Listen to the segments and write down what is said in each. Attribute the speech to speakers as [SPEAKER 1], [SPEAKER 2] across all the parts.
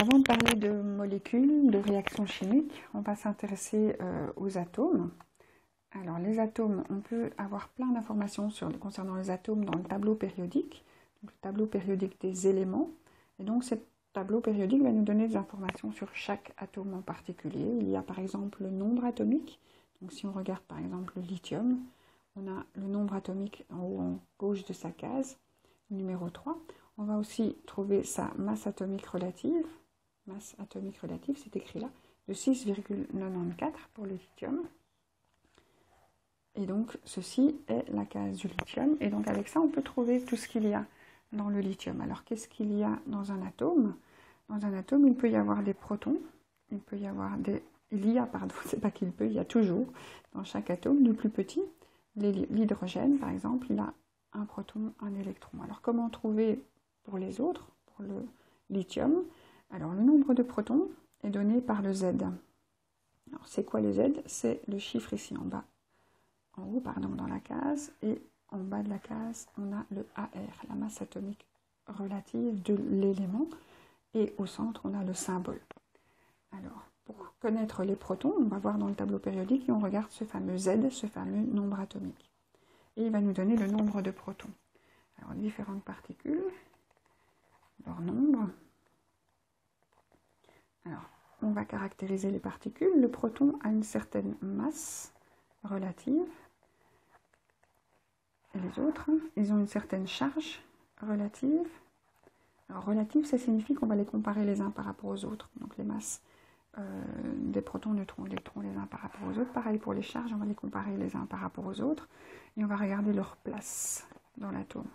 [SPEAKER 1] avant de parler de molécules, de réactions chimiques, on va s'intéresser aux atomes. Alors les atomes, on peut avoir plein d'informations concernant les atomes dans le tableau périodique, donc le tableau périodique des éléments. Et donc ce tableau périodique va nous donner des informations sur chaque atome en particulier. Il y a par exemple le nombre atomique. Donc si on regarde par exemple le lithium, on a le nombre atomique en haut en gauche de sa case, numéro 3. On va aussi trouver sa masse atomique relative. Masse atomique relative, c'est écrit là, de 6,94 pour le lithium. Et donc, ceci est la case du lithium. Et donc, avec ça, on peut trouver tout ce qu'il y a dans le lithium. Alors, qu'est-ce qu'il y a dans un atome? Dans un atome, il peut y avoir des protons. Il peut y avoir des... Il y a, pardon, c'est pas qu'il peut, il y a toujours, dans chaque atome, du plus petit. L'hydrogène, par exemple, il a un proton, un électron. Alors, comment trouver pour les autres, pour le lithium? Alors, le nombre de protons est donné par le Z. Alors, c'est quoi le Z? C'est le chiffre ici en bas. En haut, pardon, dans la case, et en bas de la case, on a le AR, la masse atomique relative de l'élément, et au centre, on a le symbole. Alors, pour connaître les protons, on va voir dans le tableau périodique, et on regarde ce fameux Z, ce fameux nombre atomique. Et il va nous donner le nombre de protons. Alors, différentes particules, leur nombre. Alors, on va caractériser les particules. Le proton a une certaine masse relative. Et les autres, ils ont une certaine charge relative. Alors, relative, ça signifie qu'on va les comparer les uns par rapport aux autres. Donc, les masses des protons, neutrons, électrons les uns par rapport aux autres. Pareil pour les charges, on va les comparer les uns par rapport aux autres. Et on va regarder leur place dans l'atome.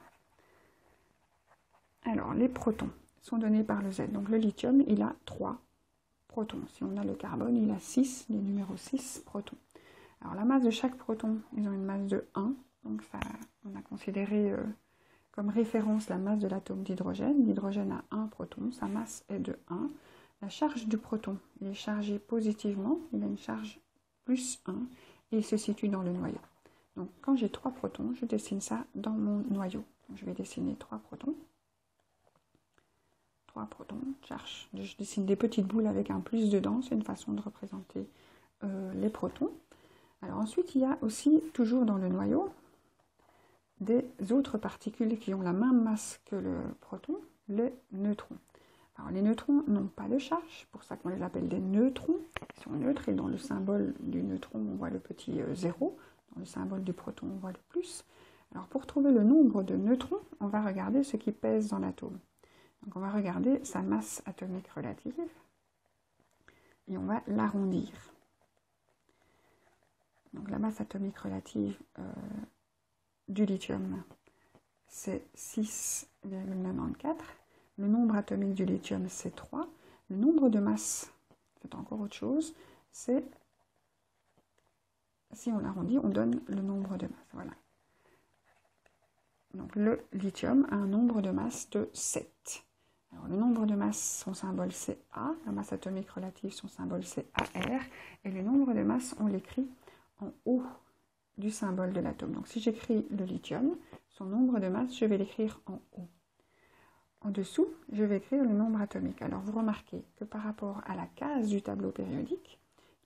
[SPEAKER 1] Alors, les protons sont donnés par le Z. Donc, le lithium, il a 3 protons. Si on a le carbone, il a 6, le numéro 6 protons. Alors, la masse de chaque proton, ils ont une masse de 1. Donc, ça, on a considéré comme référence la masse de l'atome d'hydrogène. L'hydrogène a 1 proton, sa masse est de 1. La charge du proton, il est chargé positivement, il a une charge plus 1 et il se situe dans le noyau. Donc, quand j'ai 3 protons, je dessine ça dans mon noyau. Donc, je vais dessiner 3 protons. 3 protons, je dessine des petites boules avec un plus dedans, c'est une façon de représenter les protons. Alors ensuite, il y a aussi, toujours dans le noyau, des autres particules qui ont la même masse que le proton, les neutrons. Alors les neutrons n'ont pas de charge, c'est pour ça qu'on les appelle des neutrons. Ils sont neutres et dans le symbole du neutron, on voit le petit 0. Dans le symbole du proton, on voit le plus. Alors pour trouver le nombre de neutrons, on va regarder ce qui pèse dans l'atome. Donc on va regarder sa masse atomique relative et on va l'arrondir. Donc la masse atomique relative du lithium, c'est 6,94. Le nombre atomique du lithium, c'est 3. Le nombre de masse, c'est encore autre chose, c'est, si on l'arrondit, on donne le nombre de masse. Voilà. Donc le lithium a un nombre de masse de 7. Alors, le nombre de masse, son symbole c'est A, la masse atomique relative, son symbole c'est AR, et le nombre de masse, on l'écrit en haut du symbole de l'atome. Donc si j'écris le lithium, son nombre de masse, je vais l'écrire en haut. En dessous, je vais écrire le nombre atomique. Alors vous remarquez que par rapport à la case du tableau périodique,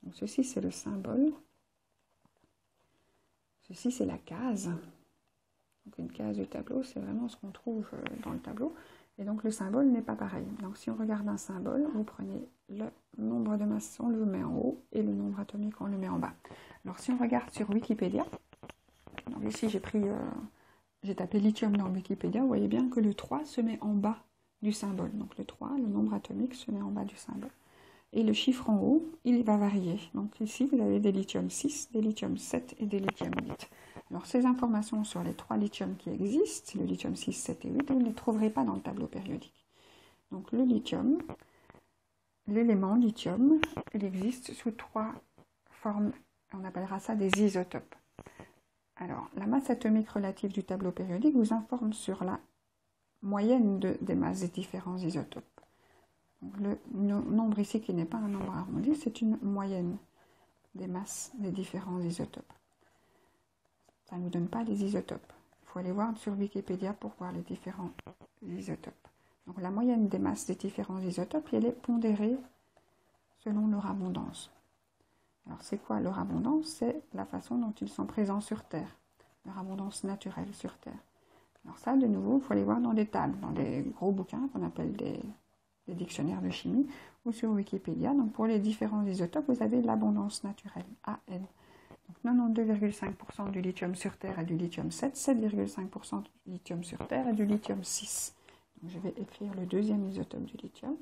[SPEAKER 1] donc ceci c'est le symbole, ceci c'est la case. Donc une case du tableau, c'est vraiment ce qu'on trouve dans le tableau. Et donc le symbole n'est pas pareil. Donc si on regarde un symbole, vous prenez le nombre de masse, on le met en haut, et le nombre atomique, on le met en bas. Alors si on regarde sur Wikipédia, donc ici j'ai tapé lithium dans Wikipédia, vous voyez bien que le 3 se met en bas du symbole. Donc le 3, le nombre atomique, se met en bas du symbole. Et le chiffre en haut, il va varier. Donc ici, vous avez des lithium 6, des lithium 7 et des lithium 8. Alors ces informations sur les 3 lithiums qui existent, le lithium 6, 7 et 8, vous ne les trouverez pas dans le tableau périodique. Donc le lithium, l'élément lithium, il existe sous 3 formes, on appellera ça des isotopes. Alors la masse atomique relative du tableau périodique vous informe sur la moyenne des masses des différents isotopes. Donc, le nombre ici qui n'est pas un nombre arrondi, c'est une moyenne des masses des différents isotopes. Ça ne nous donne pas les isotopes. Il faut aller voir sur Wikipédia pour voir les différents isotopes. Donc la moyenne des masses des différents isotopes, elle est pondérée selon leur abondance. Alors c'est quoi leur abondance? C'est la façon dont ils sont présents sur Terre, leur abondance naturelle sur Terre. Alors ça, de nouveau, il faut aller voir dans des tables, dans des gros bouquins qu'on appelle des dictionnaires de chimie, ou sur Wikipédia. Donc pour les différents isotopes, vous avez l'abondance naturelle, AN. Donc 92,5% du lithium sur Terre est du lithium 7, 7,5% du lithium sur Terre est du lithium 6. Donc je vais écrire le deuxième isotope du lithium.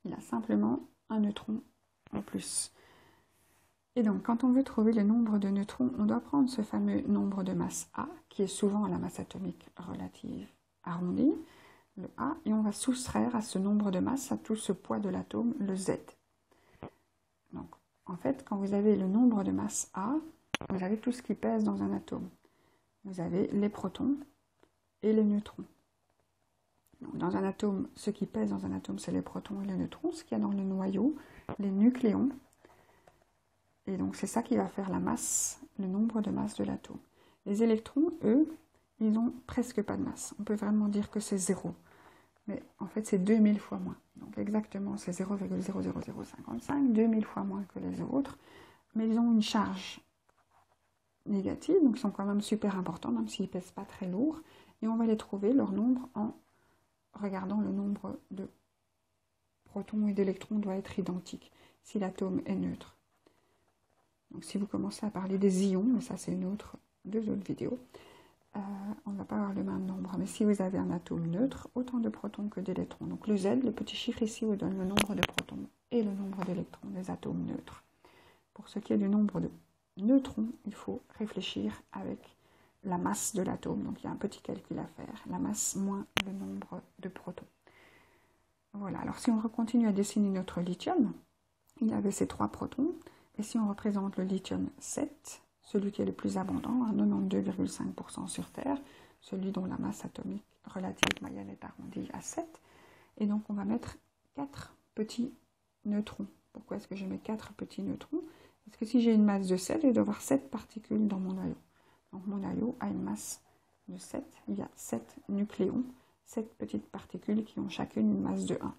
[SPEAKER 1] Il a simplement un neutron en plus. Et donc, quand on veut trouver le nombre de neutrons, on doit prendre ce fameux nombre de masse A, qui est souvent la masse atomique relative arrondie, le A, et on va soustraire à ce nombre de masse, à tout ce poids de l'atome, le Z. Donc, en fait, quand vous avez le nombre de masse A, vous avez tout ce qui pèse dans un atome. Vous avez les protons et les neutrons. Donc, dans un atome, ce qui pèse dans un atome, c'est les protons et les neutrons. Ce qu'il y a dans le noyau, les nucléons. Et donc, c'est ça qui va faire la masse, le nombre de masses de l'atome. Les électrons, eux, ils n'ont presque pas de masse. On peut vraiment dire que c'est zéro. Mais en fait, c'est 2000 fois moins. Donc, exactement, c'est 0,00055, 2000 fois moins que les autres. Mais ils ont une charge négative, donc ils sont quand même super importants, même s'ils ne pèsent pas très lourd. Et on va les trouver, leur nombre, en regardant le nombre de protons et d'électrons doit être identique, si l'atome est neutre. Donc si vous commencez à parler des ions, mais ça c'est deux autres vidéos, on ne va pas avoir le même nombre. Mais si vous avez un atome neutre, autant de protons que d'électrons. Donc le Z, le petit chiffre ici, vous donne le nombre de protons et le nombre d'électrons des atomes neutres. Pour ce qui est du nombre de neutrons, il faut réfléchir avec la masse de l'atome. Donc il y a un petit calcul à faire. La masse moins le nombre de protons. Voilà, alors si on continue à dessiner notre lithium, il avait ses 3 protons. Et si on représente le lithium 7, celui qui est le plus abondant, à 92,5% sur Terre, celui dont la masse atomique relative moyenne est arrondie à 7, et donc on va mettre 4 petits neutrons. Pourquoi est-ce que je mets 4 petits neutrons? Parce que si j'ai une masse de 7, je dois avoir 7 particules dans mon noyau. Donc mon noyau a une masse de 7, il y a 7 nucléons, 7 petites particules qui ont chacune une masse de 1.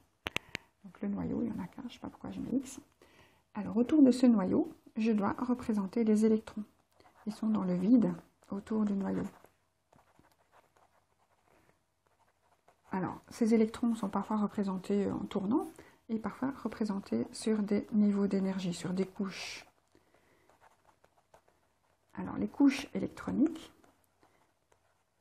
[SPEAKER 1] Donc le noyau, il n'y en a qu'un, je ne sais pas pourquoi je mets X. Alors, autour de ce noyau, je dois représenter les électrons. Ils sont dans le vide autour du noyau. Alors, ces électrons sont parfois représentés en tournant et parfois représentés sur des niveaux d'énergie, sur des couches. Alors, les couches électroniques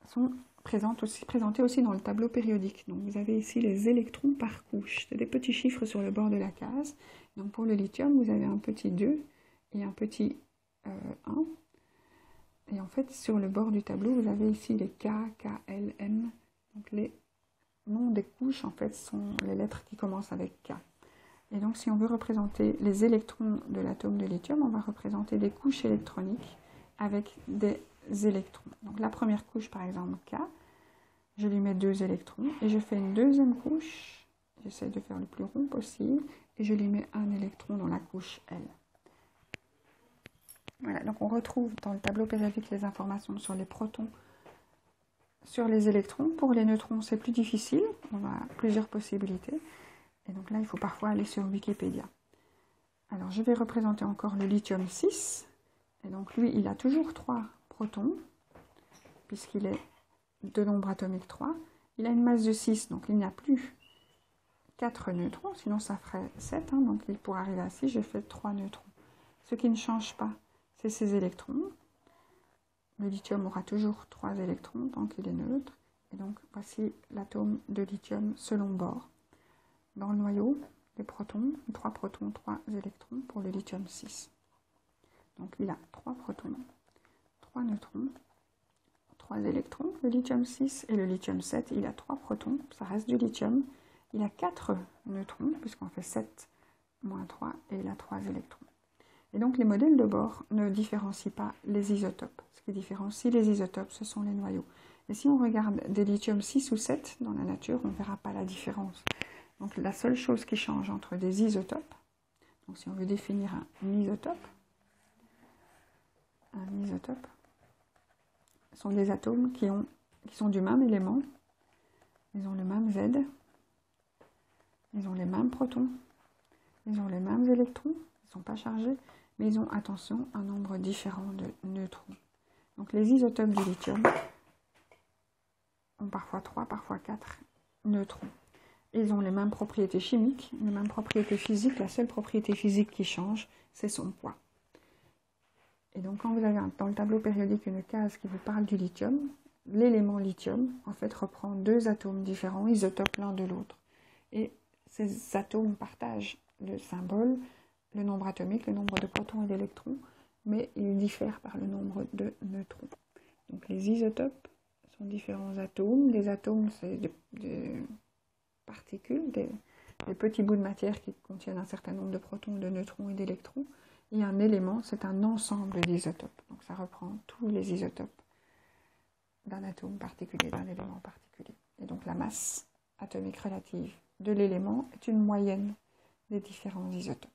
[SPEAKER 1] sont présentées aussi dans le tableau périodique. Donc, vous avez ici les électrons par couche. C'est des petits chiffres sur le bord de la case. Donc pour le lithium, vous avez un petit 2 et un petit 1. Et en fait, sur le bord du tableau, vous avez ici les K, K, L, M. Donc les noms des couches, en fait, sont les lettres qui commencent avec K. Et donc si on veut représenter les électrons de l'atome de lithium, on va représenter des couches électroniques avec des électrons. Donc la première couche, par exemple, K, je lui mets 2 électrons et je fais une deuxième couche. J'essaie de faire le plus rond possible. Et je lui mets un électron dans la couche L. Voilà, donc on retrouve dans le tableau périodique les informations sur les protons, sur les électrons. Pour les neutrons, c'est plus difficile, on a plusieurs possibilités. Et donc là, il faut parfois aller sur Wikipédia. Alors, je vais représenter encore le lithium 6. Et donc lui, il a toujours 3 protons, puisqu'il est de nombre atomique 3. Il a une masse de 6, donc il n'y a plus 4 neutrons, sinon ça ferait 7, donc pour arriver à 6, je fais 3 neutrons. Ce qui ne change pas, c'est ces électrons. Le lithium aura toujours 3 électrons, donc il est neutre. Et donc voici l'atome de lithium selon Bohr. Dans le noyau, les protons, 3 protons, 3 électrons pour le lithium 6. Donc il a 3 protons, 3 neutrons, 3 électrons. Le lithium 6 et le lithium 7, il a 3 protons, ça reste du lithium. Il a 4 neutrons, puisqu'on fait 7 moins 3, et il a 3 électrons. Et donc les modèles de Bohr ne différencient pas les isotopes. Ce qui différencie les isotopes, ce sont les noyaux. Et si on regarde des lithium 6 ou 7 dans la nature, on ne verra pas la différence. Donc la seule chose qui change entre des isotopes, donc si on veut définir un isotope sont des atomes qui sont du même élément, Ils ont le même Z, ils ont les mêmes protons, ils ont les mêmes électrons, ils ne sont pas chargés, mais ils ont, attention, un nombre différent de neutrons. Donc les isotopes du lithium ont parfois 3, parfois 4 neutrons. Ils ont les mêmes propriétés chimiques, les mêmes propriétés physiques. La seule propriété physique qui change, c'est son poids. Et donc quand vous avez dans le tableau périodique une case qui vous parle du lithium, l'élément lithium, en fait, reprend deux atomes différents, isotopes l'un de l'autre. Et ces atomes partagent le symbole, le nombre atomique, le nombre de protons et d'électrons, mais ils diffèrent par le nombre de neutrons. Donc les isotopes sont différents atomes. Des atomes, c'est des particules, des petits bouts de matière qui contiennent un certain nombre de protons, de neutrons et d'électrons. Et un élément, c'est un ensemble d'isotopes. Donc ça reprend tous les isotopes d'un atome particulier, d'un élément particulier. Et donc la masse atomique relative de l'élément est une moyenne des différents isotopes.